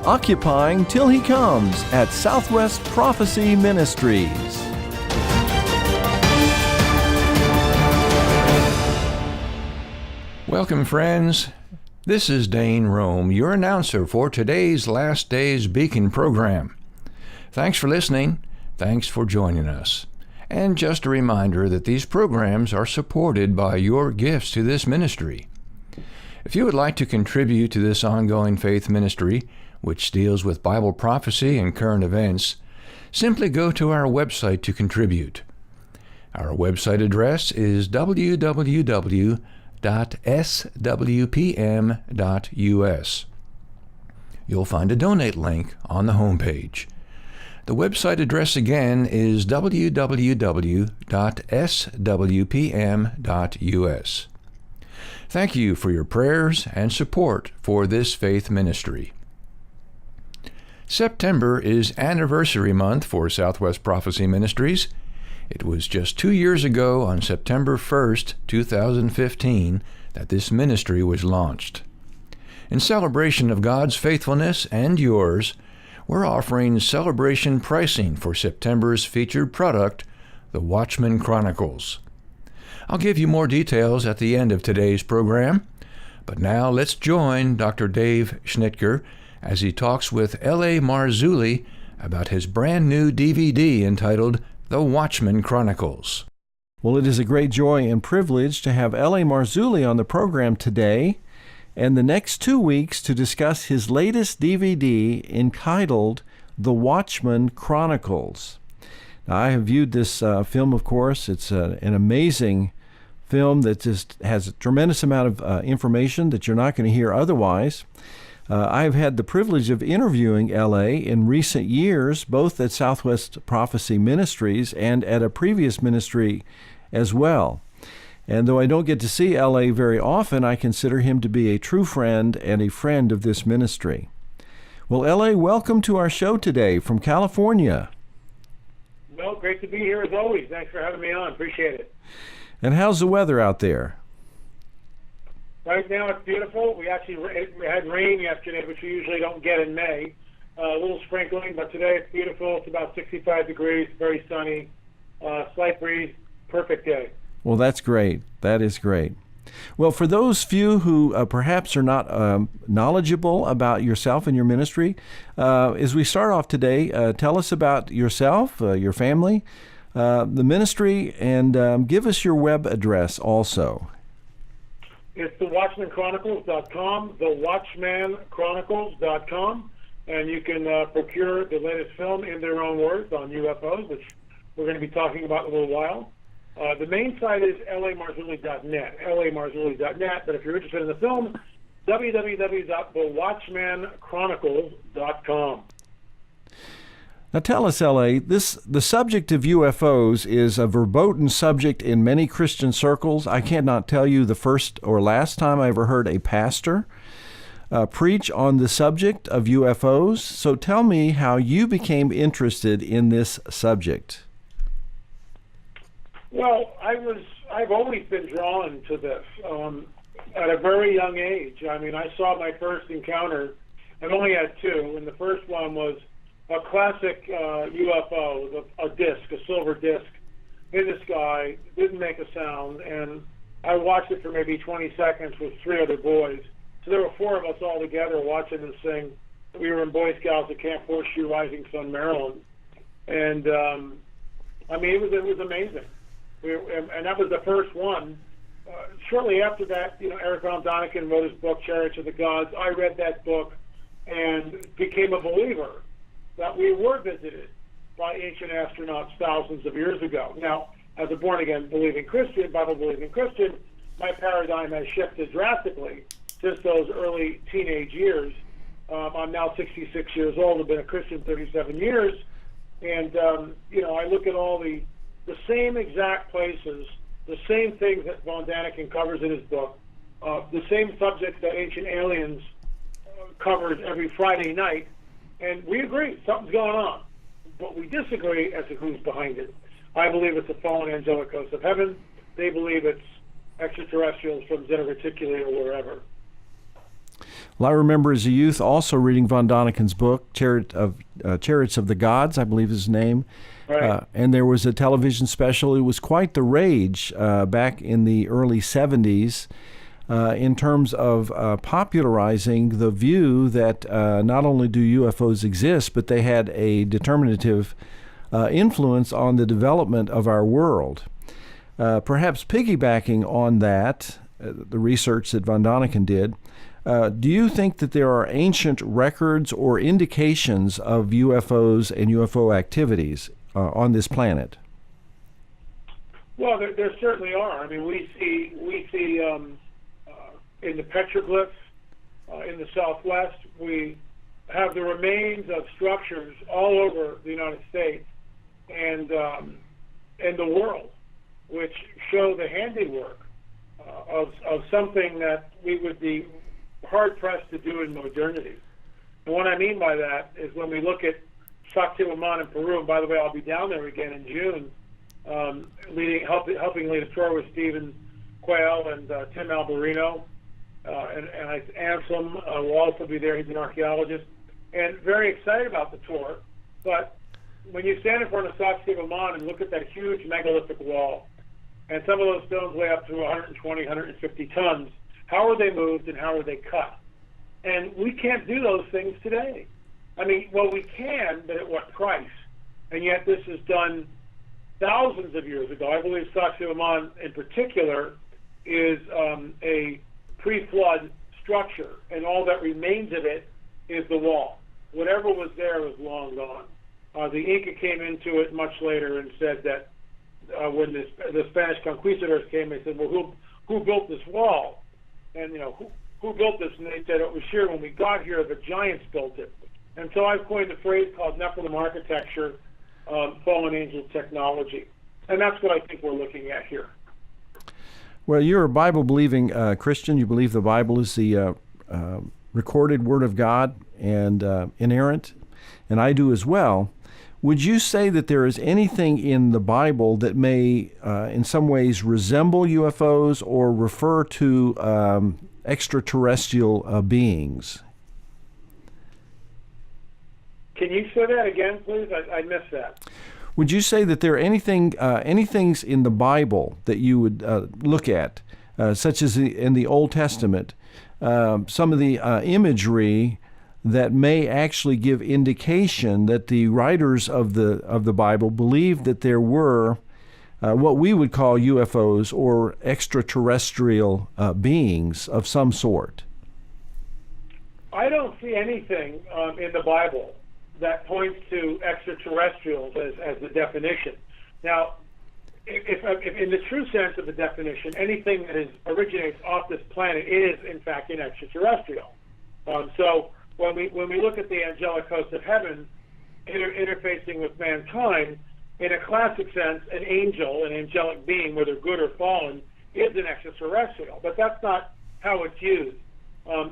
Occupying Till He Comes at Southwest Prophecy Ministries. Welcome, friends. This is Dane Rome, your announcer for today's Last Days Beacon program. Thanks for listening. Thanks for joining us. And just a reminder that these programs are supported by your gifts to this ministry. If you would like to contribute to this ongoing faith ministry, which deals with Bible prophecy and current events, simply go to our website to contribute. Our website address is www.swpm.us. You'll find a donate link on the homepage. The website address again is www.swpm.us. Thank you for your prayers and support for this faith ministry. September is anniversary month for Southwest Prophecy Ministries. It was just 2 years ago on September 1st, 2015, that this ministry was launched. In celebration of God's faithfulness and yours, we're offering celebration pricing for September's featured product, the Watchman Chronicles. I'll give you more details at the end of today's program, but now let's join Dr. Dave Schnitker as he talks with L.A. Marzulli about his brand new DVD entitled The Watchman Chronicles. Well, it is a great joy and privilege to have L.A. Marzulli on the program today and the next 2 weeks to discuss his latest DVD entitled The Watchman Chronicles. Now, I have viewed this film, of course. It's an amazing film that just has a tremendous amount of information that you're not going to hear otherwise. I have had the privilege of interviewing L.A. in recent years, both at Southwest Prophecy Ministries and at a previous ministry as well. And though I don't get to see L.A. very often, I consider him to be a true friend and a friend of this ministry. Well, L.A., welcome to our show today from California. Well, great to be here as always. Thanks for having me on. Appreciate it. And how's the weather out there? Right now it's beautiful. We had rain yesterday, which we usually don't get in May. A little sprinkling, but today it's beautiful. It's about 65 degrees, very sunny, slight breeze, perfect day. Well, that's great. That is great. Well, for those few who perhaps are not knowledgeable about yourself and your ministry, as we start off today, tell us about yourself, your family, the ministry, and give us your web address also. It's thewatchmanchronicles.com, thewatchmanchronicles.com, and you can procure the latest film in their own words on UFOs, which we're going to be talking about in a little while. The main site is lamarzulli.net, lamarzulli.net, but if you're interested in the film, www.thewatchmanchronicles.com. Now tell us, L.A., the subject of UFOs is a verboten subject in many Christian circles. I cannot tell you the first or last time I ever heard a pastor preach on the subject of UFOs. So tell me how you became interested in this subject. Well, I've always been drawn to this at a very young age. I mean, I saw my first encounter. I've only had two, and the first one was a classic UFO, a disc, a silver disc, hit the sky, didn't make a sound, and I watched it for maybe 20 seconds with three other boys. So there were four of us all together watching this thing. We were in Boy Scouts at Camp Horseshoe, Rising Sun, Maryland, and I mean, it was amazing. And that was the first one. Shortly after that, Eric Von Daniken wrote his book, Chariots of the Gods. I read that book and became a believer that we were visited by ancient astronauts thousands of years ago. Now, as a born-again believing Christian, Bible-believing Christian, my paradigm has shifted drastically since those early teenage years. I'm now 66 years old. I've been a Christian 37 years. And, I look at all the same exact places, the same things that Von Daniken covers in his book, the same subjects that Ancient Aliens covers every Friday night, and we agree, something's going on. But we disagree as to who's behind it. I believe it's the fallen angelic host of heaven. They believe it's extraterrestrials from Zeta Reticuli or wherever. Well, I remember as a youth also reading von Daniken's book, Chariots of the Gods, I believe is his name. Right. And there was a television special. It was quite the rage back in the early 70s in terms of popularizing the view that not only do UFOs exist, but they had a determinative influence on the development of our world. Perhaps piggybacking on that, the research that von Daniken did, do you think that there are ancient records or indications of UFOs and UFO activities on this planet? Well, there certainly are. I mean, we see in the petroglyphs in the Southwest, we have the remains of structures all over the United States and the world, which show the handiwork of something that we would be hard-pressed to do in modernity. And what I mean by that is when we look at SWPM in Peru, and by the way, I'll be down there again in June, helping lead a tour with Stephen Quayle and Tim Alberino, and Anselm will also be there. He's an archaeologist, and very excited about the tour. But when you stand in front of SWPM and look at that huge megalithic wall, and some of those stones weigh up to 120, 150 tons, how are they moved and how are they cut? And we can't do those things today. I mean, well, we can, but at what price? And yet this is done thousands of years ago. I believe SWPM in particular is a pre-flood structure, and all that remains of it is the wall. Whatever was there was long gone. The Inca came into it much later and said that when the Spanish conquistadors came, they said, well, who built this wall? And, who built this? And they said, it was here when we got here, the giants built it. And so I've coined a phrase called Nephilim architecture, fallen angel technology. And that's what I think we're looking at here. Well, you're a Bible-believing Christian. You believe the Bible is the recorded Word of God and inerrant, and I do as well. Would you say that there is anything in the Bible that may, in some ways, resemble UFOs or refer to extraterrestrial beings? Can you say that again, please? I missed that. Would you say that there are any things in the Bible that you would look at, such as in the Old Testament, some of the imagery that may actually give indication that the writers of the Bible believed that there were what we would call UFOs or extraterrestrial beings of some sort? I don't see anything in the Bible that points to extraterrestrials as the definition. Now, if in the true sense of the definition, anything that originates off this planet is, in fact, an extraterrestrial. So when we look at the angelic host of heaven interfacing with mankind, in a classic sense, an angel, an angelic being, whether good or fallen, is an extraterrestrial. But that's not how it's used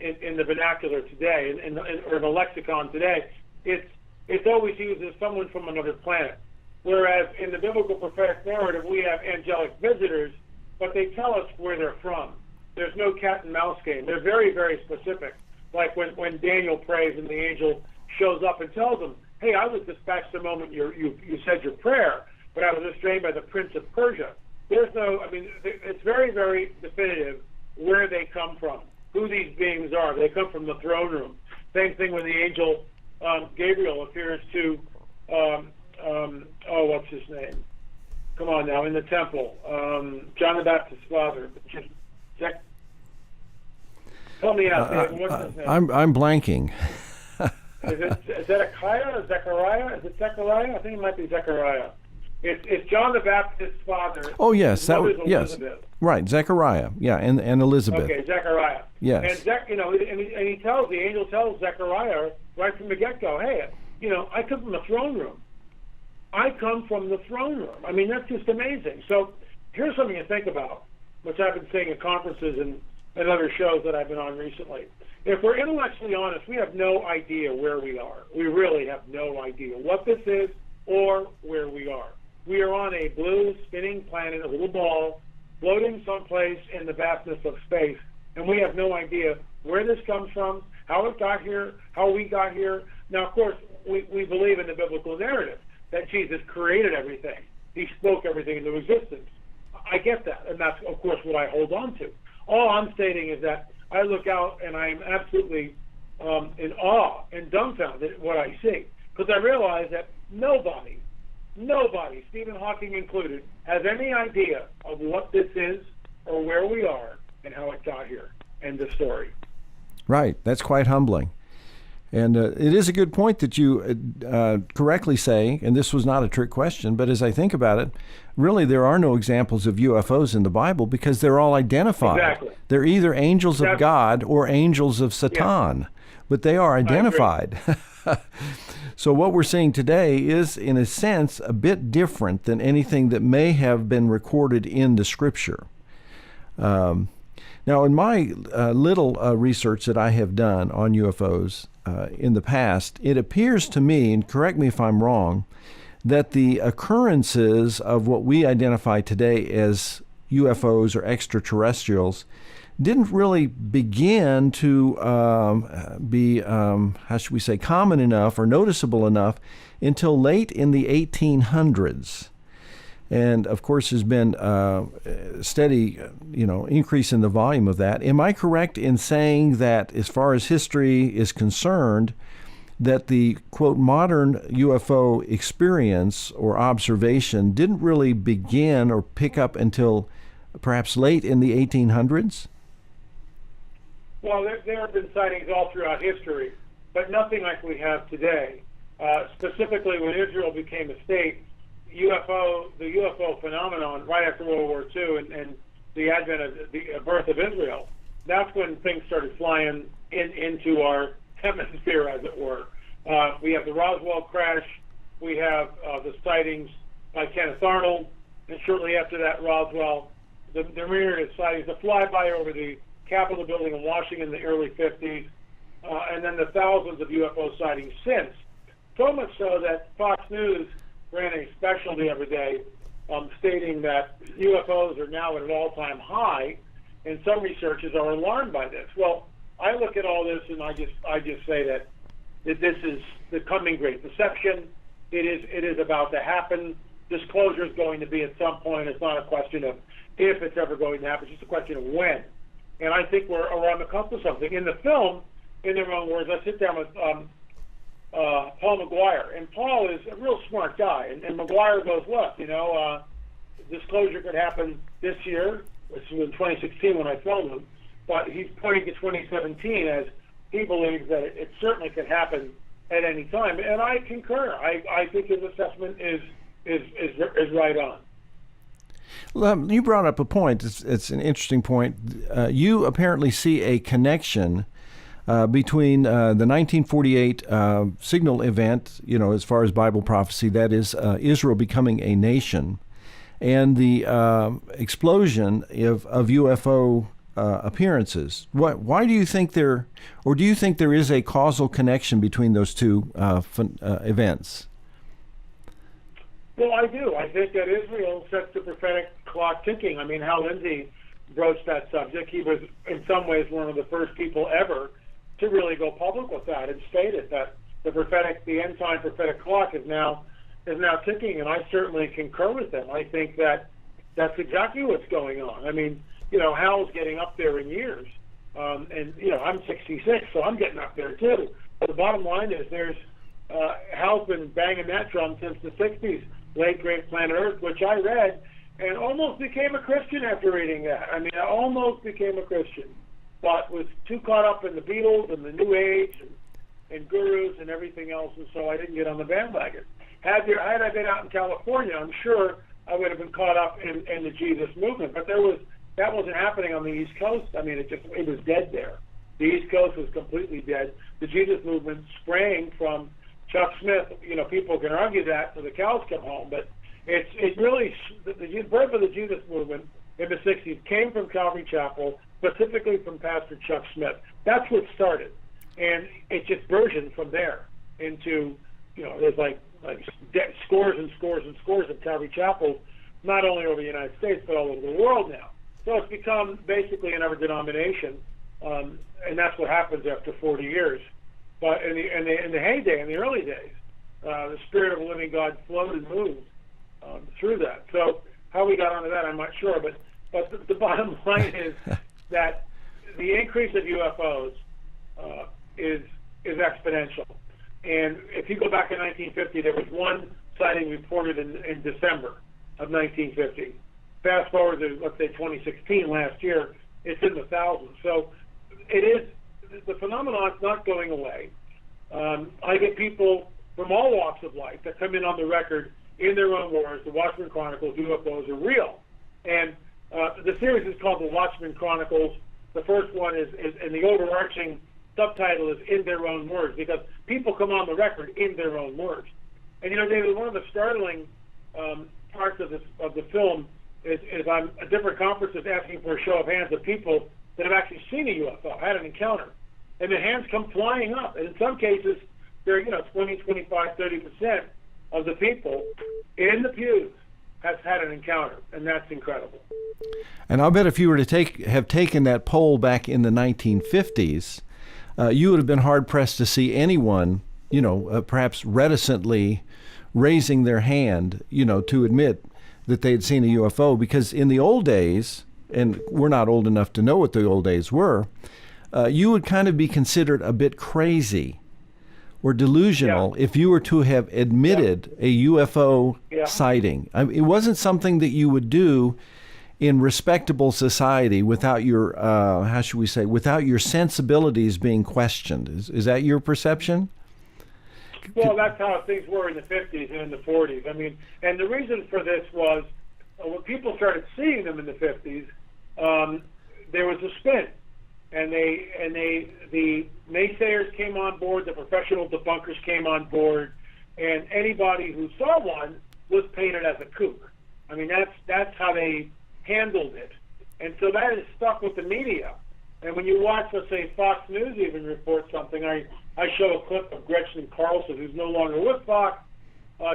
in the vernacular today, or in the lexicon today. It's always used as someone from another planet. Whereas in the biblical prophetic narrative, we have angelic visitors, but they tell us where they're from. There's no cat and mouse game. They're very, very specific. Like when Daniel prays and the angel shows up and tells him, hey, I was dispatched the moment you said your prayer, but I was restrained by the prince of Persia. It's very, very definitive where they come from, who these beings are. They come from the throne room. Same thing when the angel Gabriel appears to, what's his name? Come on now, in the temple. John the Baptist's father. Help me out, David. What's his name? I'm blanking. Is it Zedekiah or Zechariah? Is it Zechariah? I think it might be Zechariah. It's John the Baptist's father. Oh, yes. Yes. Right, Zechariah. Yeah, and Elizabeth. Okay, Zechariah. Yes. And the angel tells Zechariah right from the get-go, hey, I come from the throne room. I come from the throne room. I mean, that's just amazing. So here's something to think about, which I've been saying at conferences and other shows that I've been on recently. If we're intellectually honest, we have no idea where we are. We really have no idea what this is or where we are. We are on a blue spinning planet, a little ball, floating someplace in the vastness of space, and we have no idea where this comes from, how it got here, how we got here. Now, of course, we believe in the biblical narrative that Jesus created everything. He spoke everything into existence. I get that, and that's, of course, what I hold on to. All I'm stating is that I look out and I'm absolutely in awe and dumbfounded at what I see, because I realize that nobody, Stephen Hawking included, has any idea of what this is or where we are and how it got here. End of story. Right. That's quite humbling. And it is a good point that you correctly say, and this was not a trick question, but as I think about it, really there are no examples of UFOs in the Bible because they're all identified. Exactly. They're either angels of God or angels of Satan, but they are identified. So what we're seeing today is, in a sense, a bit different than anything that may have been recorded in the Scripture. Now, in my little research that I have done on UFOs in the past, it appears to me, and correct me if I'm wrong, that the occurrences of what we identify today as UFOs or extraterrestrials didn't really begin to be, how should we say, common enough or noticeable enough until late in the 1800s. And of course, there's been steady, increase in the volume of that. Am I correct in saying that, as far as history is concerned, that the quote modern UFO experience or observation didn't really begin or pick up until perhaps late in the 1800s? Well, there have been sightings all throughout history, but nothing like we have today. Specifically, when Israel became a state, the UFO phenomenon right after World War II and the advent of the birth of Israel, that's when things started flying into our hemisphere, as it were. We have the Roswell crash. We have the sightings by Kenneth Arnold, and shortly after that, Roswell, the myriad sightings, the flyby over the Capitol building in Washington in the early 50s, and then the thousands of UFO sightings since. So much so that Fox News ran a special the other day stating that UFOs are now at an all-time high, and some researchers are alarmed by this. Well, I look at all this and I just say that this is the coming great deception. It is about to happen. Disclosure is going to be at some point. It's not a question of if it's ever going to happen. It's just a question of when. And I think we're on the cusp of something. In the film, in their own words, I sit down with Paul McGuire, and Paul is a real smart guy. And McGuire goes, look, disclosure could happen this year, which was in 2016 when I filmed him, but he's pointing to 2017 as he believes that it certainly could happen at any time. And I concur. I think his assessment is right on. Well, you brought up a point. It's an interesting point. You apparently see a connection between the 1948 signal event, as far as Bible prophecy, that is Israel becoming a nation, and the explosion of UFO appearances. Why do you think do you think there is a causal connection between those two events? Well, I do. I think that Israel sets the prophetic clock ticking. I mean, Hal Lindsey broached that subject. He was, in some ways, one of the first people ever to really go public with that and stated that the end time prophetic clock is now ticking, and I certainly concur with them. I think that that's exactly what's going on. I mean, Hal's getting up there in years, and I'm 66, so I'm getting up there too. But the bottom line is Hal's been banging that drum since the 60s, Late Great Planet Earth, which I read and almost became a Christian after reading that. I mean, I almost became a Christian, but was too caught up in the Beatles and the New Age and gurus and everything else, and so I didn't get on the bandwagon. Had I been out in California, I'm sure I would have been caught up in the Jesus movement, but that wasn't happening on the East Coast. I mean, it was dead there. The East Coast was completely dead. The Jesus movement sprang from Chuck Smith. People can argue that till the cows come home, but it really, the birth of the Jesus movement in the 60s came from Calvary Chapel, specifically from Pastor Chuck Smith. That's what started, and it just burgeoned from there into, there's like scores and scores and scores of Calvary Chapels, not only over the United States, but all over the world now. So it's become basically another denomination, and that's what happens after 40 years. But in the heyday, in the early days, the Spirit of the living God flowed and moved through that. So how we got onto that, I'm not sure. But the bottom line is that the increase of UFOs is exponential. And if you go back in 1950, there was one sighting reported in December of 1950. Fast forward to, let's say, 2016, last year, it's in the thousands. So it is, the phenomenon is not going away. I get people from all walks of life that come in on the record in their own words. The Watchman Chronicles, UFOs are real. And the series is called the Watchman Chronicles. The first one is and the overarching subtitle is In Their Own Words, because people come on the record in their own words. And, you know, David, one of the startling parts of the film is I'm at different conferences asking for a show of hands of people that have actually seen a UFO, had an encounter. And the hands come flying up. And in some cases, they're, 20, 25, 30% of the people in the pews has had an encounter. And that's incredible. And I'll bet if you were to have taken that poll back in the 1950s, you would have been hard-pressed to see anyone, perhaps reticently raising their hand, to admit that they had seen a UFO. Because in the old days, and we're not old enough to know what the old days were, you would kind of be considered a bit crazy or delusional if you were to have admitted a UFO sighting. It wasn't something that you would do in respectable society without your, without your sensibilities being questioned. Is that your perception? Well, that's how things were in the 50s and in the 40s. I mean, and the reason for this was when people started seeing them in the 50s, there was a spin. And the naysayers came on board, the professional debunkers came on board, and anybody who saw one was painted as a kook. I mean, that's how they handled it. And so that is stuck with the media. And when you watch, let's say, Fox News even report something, I show a clip of Gretchen Carlson, who's no longer with Fox.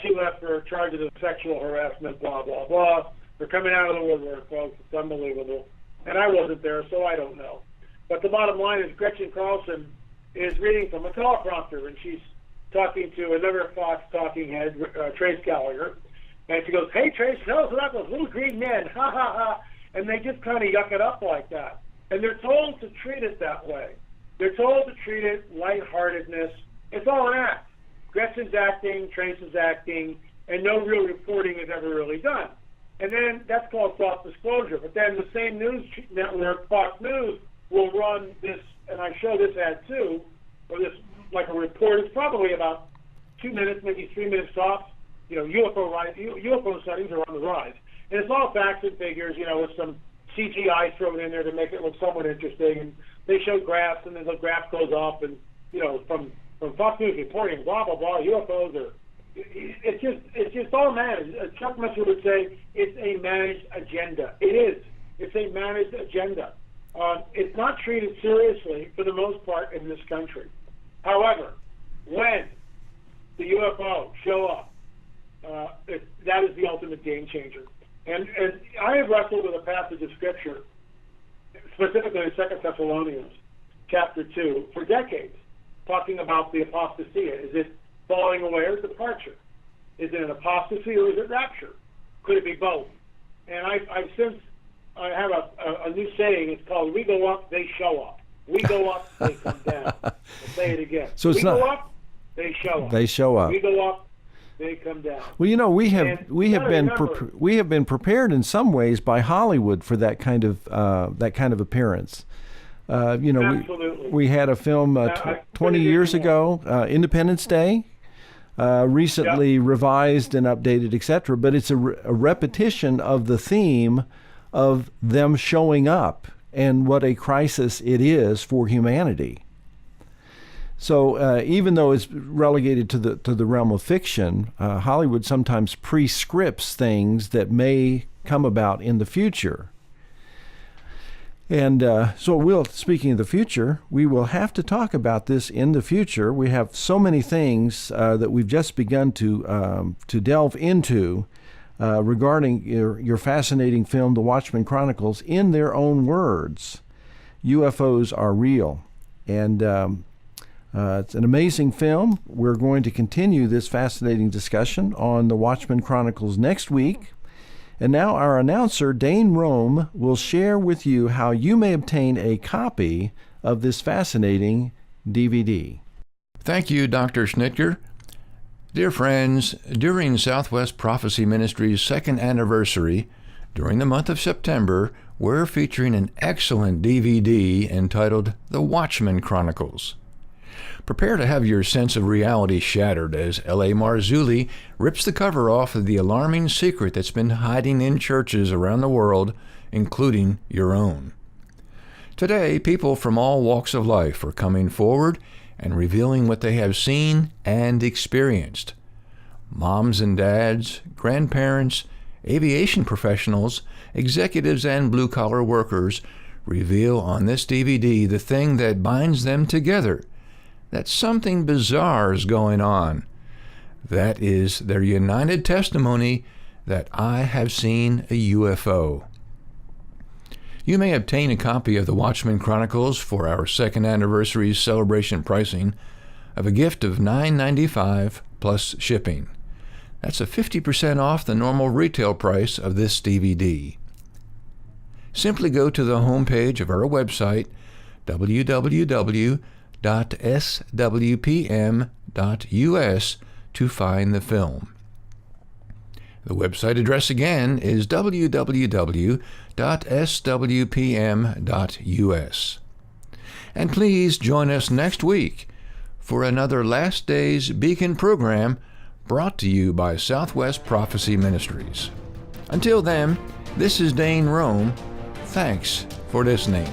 She left for charges of sexual harassment, blah, blah, blah. They're coming out of the woodwork, folks. It's unbelievable. And I wasn't there, so I don't know. But the bottom line is Gretchen Carlson is reading from a teleprompter, and she's talking to another Fox talking head, Trace Gallagher. And she goes, "Hey, Trace, tell us about those little green men, ha, ha, ha." And they just kind of yuck it up like that. And they're told to treat it that way. They're told to treat it lightheartedness. It's all an act. Gretchen's acting, Trace is acting, and no real reporting is ever really done. And then that's called self-disclosure. But then the same news network, Fox News, will run this, and I show this ad too, or this, like a report. It's probably about 2 minutes, maybe 3 minutes tops. UFO sightings are on the rise. And it's all facts and figures, with some CGI thrown in there to make it look somewhat interesting. And they show graphs, and then the graph goes up, and, from Fox News reporting, blah, blah, blah, UFOs are, it's just all managed. Chuck Mitchell would say it's a managed agenda. It is. It's a managed agenda. It's not treated seriously for the most part in this country. However, when the UFO show up, that is the ultimate game changer. And I have wrestled with a passage of Scripture, specifically in 2 Thessalonians chapter 2, for decades, talking about the apostasia. Is it falling away or departure? Is it an apostasy or is it rapture? Could it be both? And I've since I have a new saying. It's called, "We go up, they show up. We go up, they come down." I'll say it again. So it's go up, they show up. They show up. We go up, they come down. Well, we have been prepared in some ways by Hollywood for that kind of appearance. Absolutely. We had a film 20 years ago, Independence Day, recently revised and updated, etc. But it's a repetition of the theme of them showing up and what a crisis it is for humanity. So even though it's relegated to the realm of fiction, Hollywood sometimes prescripts things that may come about in the future. And speaking of the future, we will have to talk about this in the future. We have so many things that we've just begun to delve into regarding your fascinating film, The Watchman Chronicles, in their own words. UFOs Are Real. And it's an amazing film. We're going to continue this fascinating discussion on the Watchman Chronicles next week. And now our announcer, Dane Rome, will share with you how you may obtain a copy of this fascinating DVD. Thank you, Dr. Schnitger. Dear friends, during Southwest Prophecy Ministries' second anniversary, during the month of September, we're featuring an excellent DVD entitled The Watchman Chronicles. Prepare to have your sense of reality shattered as L.A. Marzulli rips the cover off of the alarming secret that's been hiding in churches around the world, including your own. Today, people from all walks of life are coming forward and revealing what they have seen and experienced. Moms and dads, grandparents, aviation professionals, executives, and blue-collar workers reveal on this DVD the thing that binds them together, that something bizarre is going on. That is their united testimony that I have seen a UFO. You may obtain a copy of the Watchman Chronicles for our second anniversary celebration pricing of a gift of $9.95 plus shipping. That's a 50% off the normal retail price of this DVD. Simply go to the homepage of our website, www.swpm.us, to find the film. The website address again is www.swpm.us. And please join us next week for another Last Days Beacon program brought to you by Southwest Prophecy Ministries. Until then, this is Dane Rome. Thanks for listening.